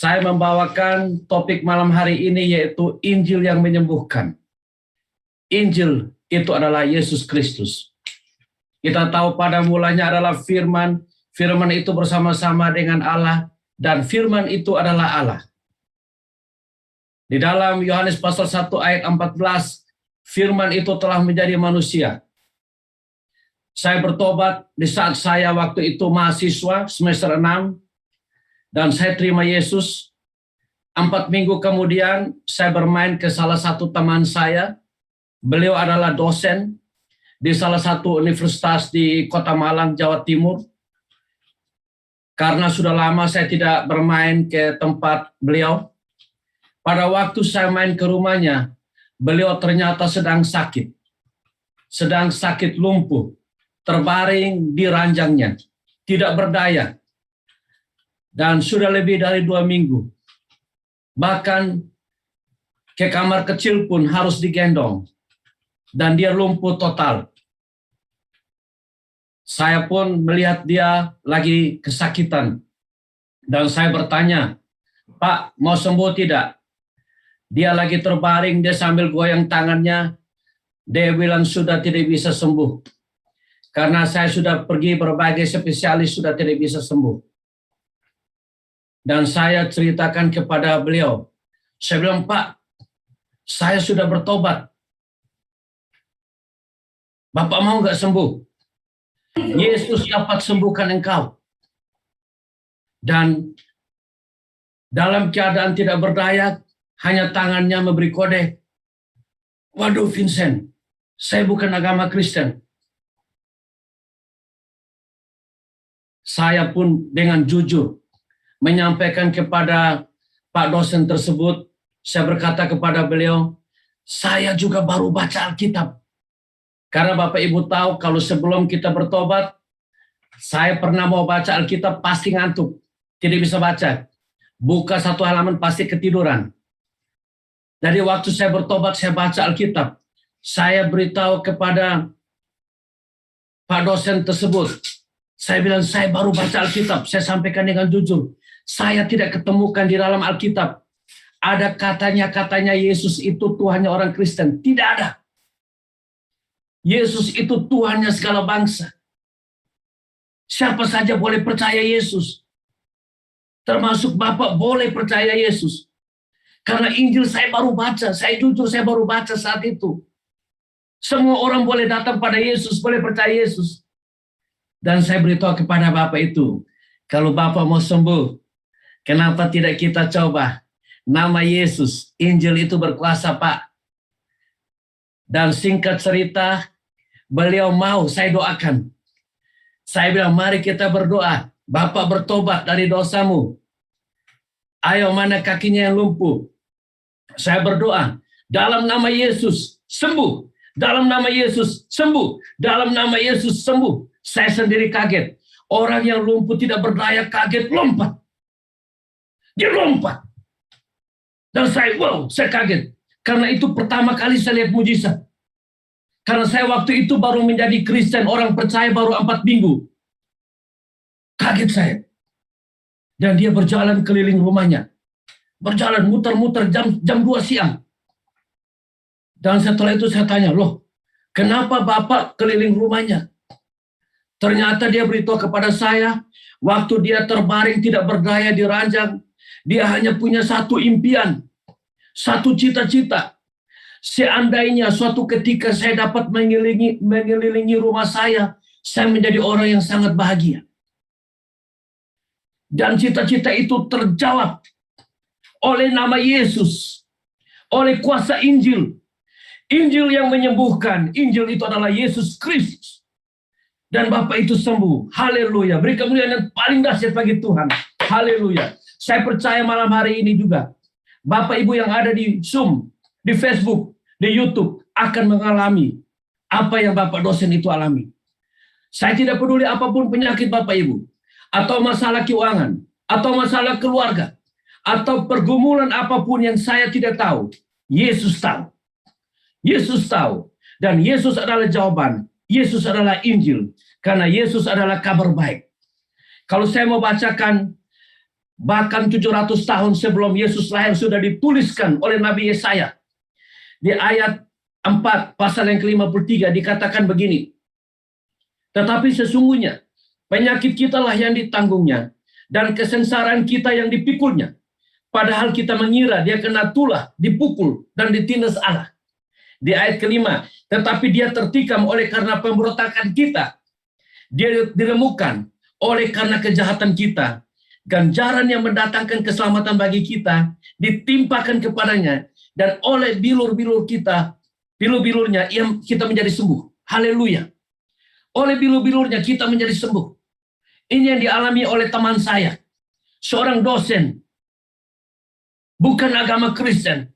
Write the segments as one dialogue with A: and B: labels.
A: Saya membawakan topik malam hari ini yaitu Injil yang menyembuhkan. Injil itu adalah Yesus Kristus. Kita tahu pada mulanya adalah firman, firman itu bersama-sama dengan Allah, dan firman itu adalah Allah. Di dalam Yohanes pasal 1 ayat 14, firman itu telah menjadi manusia. Saya bertobat di saat saya waktu itu mahasiswa semester 6, dan saya terima Yesus. 4 minggu kemudian saya bermain ke salah satu teman saya. Beliau adalah dosen di salah satu universitas di Kota Malang, Jawa Timur. Karena sudah lama saya tidak bermain ke tempat beliau. Pada waktu saya main ke rumahnya, beliau ternyata sedang sakit lumpuh, terbaring di ranjangnya, tidak berdaya. Dan sudah lebih dari 2 minggu. Bahkan ke kamar kecil pun harus digendong. Dan dia lumpuh total. Saya pun melihat dia lagi kesakitan. Dan saya bertanya, "Pak, mau sembuh tidak?" Dia lagi terbaring, dia sambil goyang tangannya. Dia bilang sudah tidak bisa sembuh. Karena saya sudah pergi berbagai spesialis, sudah tidak bisa sembuh. Dan saya ceritakan kepada beliau. Saya bilang, "Pak, saya sudah bertobat. Bapak mau nggak sembuh? Yesus dapat sembuhkan engkau." Dan dalam keadaan tidak berdaya, hanya tangannya memberi kode. "Waduh Vincent, saya bukan agama Kristen." Saya pun dengan jujur menyampaikan kepada Pak dosen tersebut, saya berkata kepada beliau, "Saya juga baru baca Alkitab." Karena Bapak Ibu tahu kalau sebelum kita bertobat, saya pernah mau baca Alkitab pasti ngantuk, tidak bisa baca. Buka satu halaman pasti ketiduran. Jadi waktu saya bertobat, saya baca Alkitab. Saya beritahu kepada Pak dosen tersebut. Saya bilang, "Saya baru baca Alkitab." Saya sampaikan dengan jujur. Saya tidak ketemukan di dalam Alkitab ada katanya Yesus itu Tuhannya orang Kristen. Tidak ada. Yesus itu Tuhannya segala bangsa. Siapa saja boleh percaya Yesus. Termasuk Bapak boleh percaya Yesus. Karena Injil saya baru baca. Saya jujur, saya baru baca saat itu. Semua orang boleh datang pada Yesus, boleh percaya Yesus. Dan saya beritahu kepada Bapak itu, kalau Bapak mau sembuh, kenapa tidak kita coba nama Yesus? Injil itu berkuasa, Pak. Dan singkat cerita, beliau mau saya doakan. Saya bilang, "Mari kita berdoa. Bapak bertobat dari dosamu. Ayo, mana kakinya yang lumpuh?" Saya berdoa, "Dalam nama Yesus, sembuh. Dalam nama Yesus, sembuh. Dalam nama Yesus, sembuh." Saya sendiri kaget. Orang yang lumpuh tidak berdaya kaget, lompat. Dia lompat. Dan saya kaget. Karena itu pertama kali saya lihat mujizat. Karena saya waktu itu baru menjadi Kristen, orang percaya baru 4 minggu. Kaget saya. Dan dia berjalan keliling rumahnya. Berjalan muter-muter jam 2 siang. Dan setelah itu saya tanya, "Loh, kenapa Bapak keliling rumahnya?" Ternyata dia beritahu kepada saya, waktu dia terbaring tidak berdaya di ranjang, dia hanya punya satu impian, satu cita-cita. Seandainya suatu ketika saya dapat mengelilingi rumah saya menjadi orang yang sangat bahagia. Dan cita-cita itu terjawab oleh nama Yesus, oleh kuasa Injil. Injil yang menyembuhkan, Injil itu adalah Yesus Kristus. Dan Bapak itu sembuh. Haleluya. Beri kemuliaan yang paling dahsyat bagi Tuhan. Haleluya. Saya percaya malam hari ini juga, Bapak Ibu yang ada di Zoom, di Facebook, di YouTube, akan mengalami apa yang Bapak dosen itu alami. Saya tidak peduli apapun penyakit Bapak Ibu, atau masalah keuangan, atau masalah keluarga, atau pergumulan apapun yang saya tidak tahu. Yesus tahu. Yesus tahu. Dan Yesus adalah jawaban. Yesus adalah Injil. Karena Yesus adalah kabar baik. Kalau saya mau bacakan Bahkan 700 tahun sebelum Yesus lahir sudah dituliskan oleh Nabi Yesaya. Di ayat 4 pasal yang ke-53 dikatakan begini. Tetapi sesungguhnya penyakit kita lah yang ditanggungnya dan kesengsaraan kita yang dipikulnya. Padahal kita mengira dia kena tulah, dipukul, dan ditindas Allah. Di ayat ke-5, tetapi dia tertikam oleh karena pemberontakan kita. Dia diremukkan oleh karena kejahatan kita. Ganjaran yang mendatangkan keselamatan bagi kita ditimpakan kepadanya, dan oleh bilur-bilurnya kita menjadi sembuh. Haleluya. Oleh bilur-bilurnya kita menjadi sembuh. Ini yang dialami oleh teman saya, seorang dosen, bukan agama Kristen.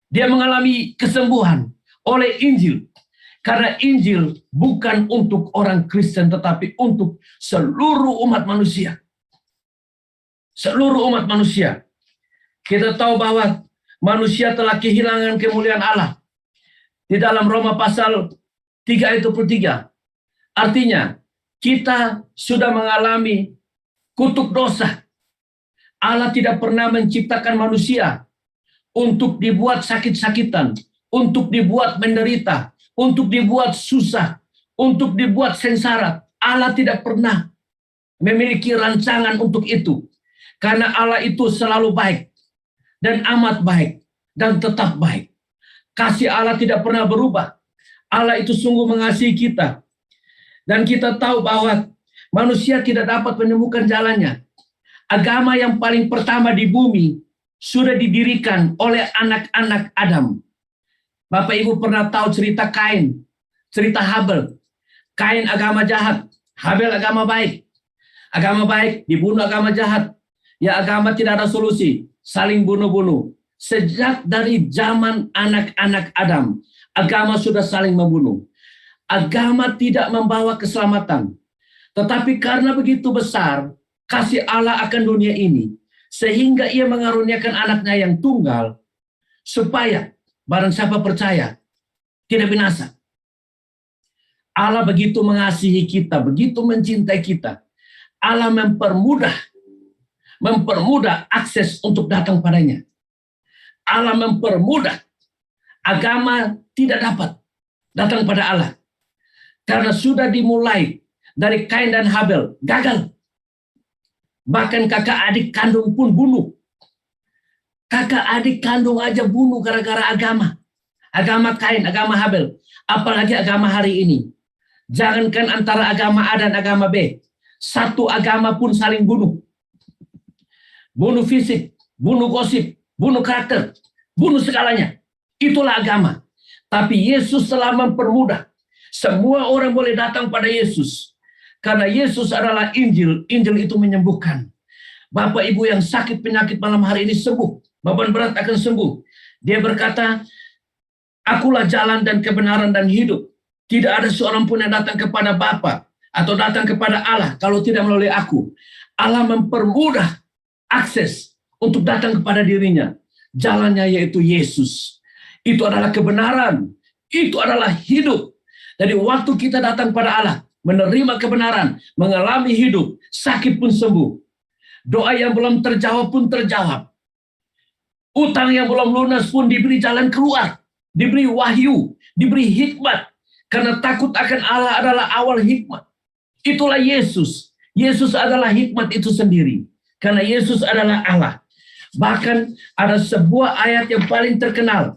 A: Dia mengalami kesembuhan oleh Injil. Karena Injil bukan untuk orang Kristen, tetapi untuk seluruh umat manusia. Seluruh umat manusia. Kita tahu bahwa manusia telah kehilangan kemuliaan Allah. Di dalam Roma pasal 3 ayat 23. Artinya, kita sudah mengalami kutuk dosa. Allah tidak pernah menciptakan manusia untuk dibuat sakit-sakitan, untuk dibuat menderita, untuk dibuat susah, untuk dibuat sengsara. Allah tidak pernah memiliki rancangan untuk itu. Karena Allah itu selalu baik, dan amat baik, dan tetap baik. Kasih Allah tidak pernah berubah. Allah itu sungguh mengasihi kita. Dan kita tahu bahwa manusia tidak dapat menemukan jalannya. Agama yang paling pertama di bumi sudah didirikan oleh anak-anak Adam. Bapak Ibu pernah tahu cerita Kain, cerita Habel. Kain agama jahat, Habel agama baik. Agama baik dibunuh agama jahat. Ya, agama tidak ada solusi, saling bunuh-bunuh. Sejak dari zaman anak-anak Adam, agama sudah saling membunuh. Agama tidak membawa keselamatan. Tetapi karena begitu besar kasih Allah akan dunia ini, sehingga ia mengaruniakan anaknya yang tunggal, supaya barang siapa percaya tidak binasa. Allah begitu mengasihi kita, begitu mencintai kita. Allah mempermudah akses untuk datang padanya. Allah mempermudah. Agama tidak dapat datang pada Allah. Karena sudah dimulai dari Kain dan Habel, gagal. Bahkan kakak adik kandung pun bunuh. Kakak adik kandung aja bunuh gara-gara agama. Agama Kain, agama Habel. Apalagi agama hari ini. Jangankan antara agama A dan agama B. Satu agama pun saling bunuh. Bunuh fisik, bunuh gosip, bunuh karakter, bunuh segalanya. Itulah agama. Tapi Yesus telah mempermudah. Semua orang boleh datang pada Yesus. Karena Yesus adalah Injil. Injil itu menyembuhkan. Bapak Ibu yang sakit penyakit malam hari ini sembuh. Beban berat akan sembuh. Dia berkata, akulah jalan dan kebenaran dan hidup. Tidak ada seorang pun yang datang kepada Bapa atau datang kepada Allah kalau tidak melalui aku. Allah mempermudah akses untuk datang kepada dirinya. Jalannya yaitu Yesus. Itu adalah kebenaran. Itu adalah hidup. Jadi waktu kita datang pada Allah, menerima kebenaran, mengalami hidup, sakit pun sembuh. Doa yang belum terjawab pun terjawab. Utang yang belum lunas pun diberi jalan keluar. Diberi wahyu, diberi hikmat. Karena takut akan Allah adalah awal hikmat. Itulah Yesus. Yesus adalah hikmat itu sendiri. Karena Yesus adalah Allah. Bahkan ada sebuah ayat yang paling terkenal.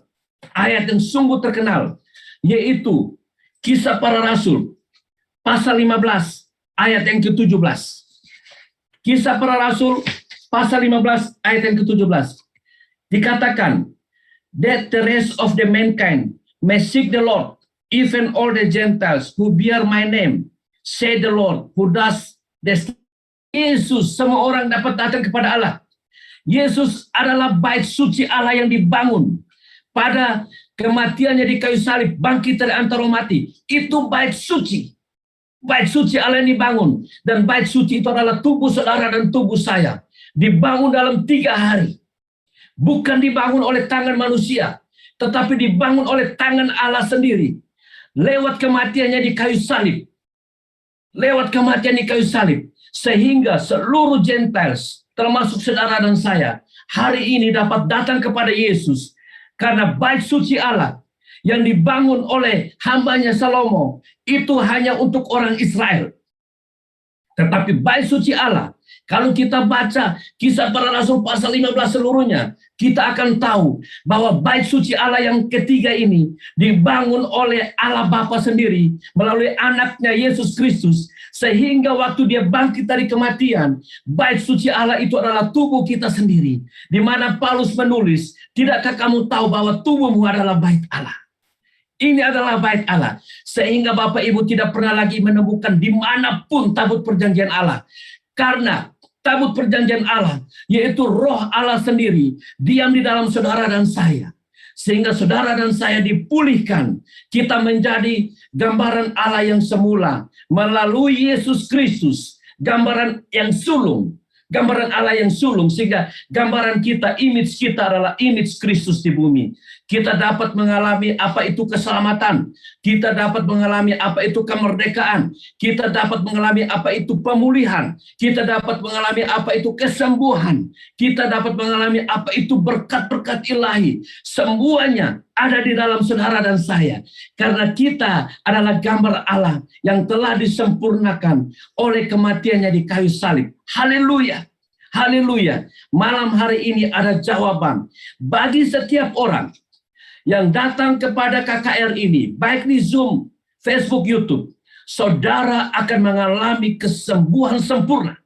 A: Ayat yang sungguh terkenal. Yaitu Kisah Para Rasul. Pasal 15. Ayat yang ke-17. Kisah Para Rasul. Pasal 15. Ayat yang ke-17. Dikatakan. That the rest of the mankind may seek the Lord. Even all the Gentiles who bear my name. Say the Lord. Who does the Yesus, semua orang dapat datang kepada Allah. Yesus adalah bait suci Allah yang dibangun. Pada kematiannya di kayu salib, bangkit dari antara mati. Itu bait suci. Bait suci Allah yang dibangun. Dan bait suci itu adalah tubuh saudara dan tubuh saya. Dibangun dalam 3 hari. Bukan dibangun oleh tangan manusia. Tetapi dibangun oleh tangan Allah sendiri. Lewat kematiannya di kayu salib. lewat kematian di kayu salib, sehingga seluruh Gentiles, termasuk saudara dan saya, hari ini dapat datang kepada Yesus. Karena bait suci Allah yang dibangun oleh hambanya Salomo, itu hanya untuk orang Israel. Tetapi bait suci Allah, kalau kita baca Kisah Para Rasul pasal 15 seluruhnya, kita akan tahu bahwa bait suci Allah yang ketiga ini dibangun oleh Allah Bapa sendiri melalui anaknya Yesus Kristus, sehingga waktu dia bangkit dari kematian, bait suci Allah itu adalah tubuh kita sendiri. Di mana Paulus menulis, tidakkah kamu tahu bahwa tubuhmu adalah bait Allah? Ini adalah bait Allah. Sehingga Bapak Ibu tidak pernah lagi menemukan dimanapun tabut perjanjian Allah. Karena tabut perjanjian Allah, yaitu roh Allah sendiri, diam di dalam saudara dan saya. Sehingga saudara dan saya dipulihkan. Kita menjadi gambaran Allah yang semula. Melalui Yesus Kristus. Gambaran yang sulung. Gambaran Allah yang sulung. Sehingga gambaran kita, image kita adalah image Kristus di bumi. Kita dapat mengalami apa itu keselamatan. Kita dapat mengalami apa itu kemerdekaan. Kita dapat mengalami apa itu pemulihan. Kita dapat mengalami apa itu kesembuhan. Kita dapat mengalami apa itu berkat-berkat ilahi. Semuanya ada di dalam saudara dan saya. Karena kita adalah gambar Allah yang telah disempurnakan oleh kematiannya di kayu salib. Haleluya. Haleluya. Malam hari ini ada jawaban bagi setiap orang yang datang kepada KKR ini, baik di Zoom, Facebook, YouTube, saudara akan mengalami kesembuhan sempurna.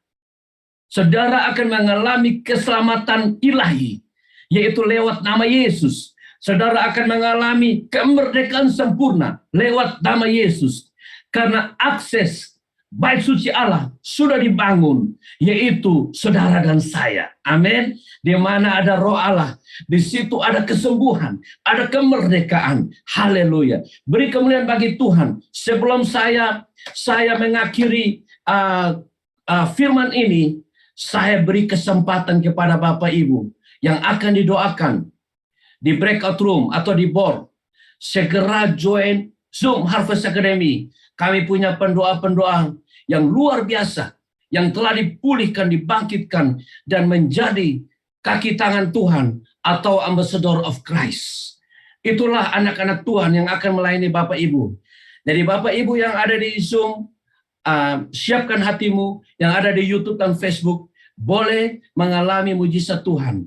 A: Saudara akan mengalami keselamatan ilahi, yaitu lewat nama Yesus. Saudara akan mengalami kemerdekaan sempurna lewat nama Yesus. Karena akses bait suci Allah sudah dibangun, yaitu saudara dan saya. Amin. Di mana ada roh Allah, di situ ada kesembuhan, ada kemerdekaan. Haleluya. Beri kemuliaan bagi Tuhan. Sebelum saya mengakhiri firman ini, saya beri kesempatan kepada Bapak Ibu yang akan didoakan di breakout room atau di board. Segera join Zoom Harvest Academy. Kami punya pendoa-pendoa yang luar biasa, yang telah dipulihkan, dibangkitkan, dan menjadi kaki tangan Tuhan atau ambassador of Christ. Itulah anak-anak Tuhan yang akan melayani Bapak Ibu. Jadi Bapak Ibu yang ada di Zoom, siapkan hatimu, yang ada di YouTube dan Facebook, boleh mengalami mujizat Tuhan.